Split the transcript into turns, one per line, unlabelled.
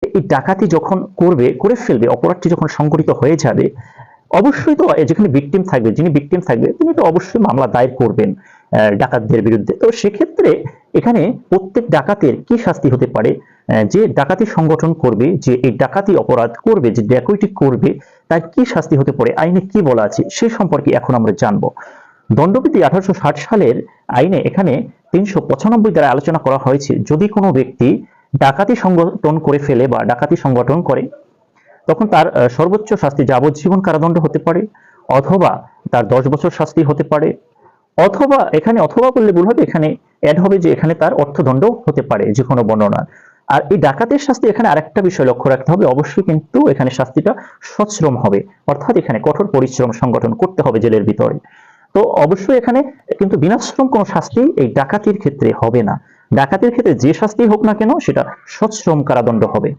এই ডাকাতি যখন করে ফেলবে, অপরাধটি যখন সংঘটিত হয়ে যাবে, অবশ্যই তো যেখানে ভিকটিম থাকবে, যিনি ভিকটিম থাকবে তিনি তো অবশ্যই মামলা দায়ের করবেন ডাকাতদের বিরুদ্ধে। তো সেক্ষেত্রে এখানে প্রত্যেক ডাকাতের কি শাস্তি হতে পারে, যে ডাকাতি সংগঠন করবে, যে এই ডাকাতি অপরাধ করবে, যে ড্যাকৈটি করবে, তার কি শাস্তি হতে পারে, আইনে কি বলা আছে সে সম্পর্কে এখন আমরা জানবো। দণ্ডবিধি 1860 সালের আইনে এখানে 395 দ্বারা আলোচনা করা হয়েছে, যদি কোনো ব্যক্তি ডাকাতি সংগঠন করে ফেলে বা ডাকাতি সংগঠন করে, তখন তার সর্বোচ্চ শাস্তি যাবজ্জীবন কারাদণ্ড হতে পারে, অথবা তার 10 বছর শাস্তি হতে পারে, অথবা এখানে অথবা বললে ভুল হবে, এখানে অ্যাড হবে যে এখানে তার অর্থদণ্ড হতে পারে, যে কোনো বর্ণনা। আর এই ডাকাতের শাস্তি এখানে আরেকটা বিষয় লক্ষ্য রাখতে হবে, অবশ্যই কিন্তু এখানে শাস্তিটা সশ্রম হবে, অর্থাৎ এখানে কঠোর পরিশ্রম সংগঠন করতে হবে জেলের ভিতরে। তো অবশ্যই এখানে কিন্তু বিনাশ্রম কোনো শাস্তি এই ডাকাতির ক্ষেত্রে হবে না। ডাকাতির ক্ষেত্রে যে শাস্তি হোক না কেন সেটা সশ্রম কারাদণ্ড হবে।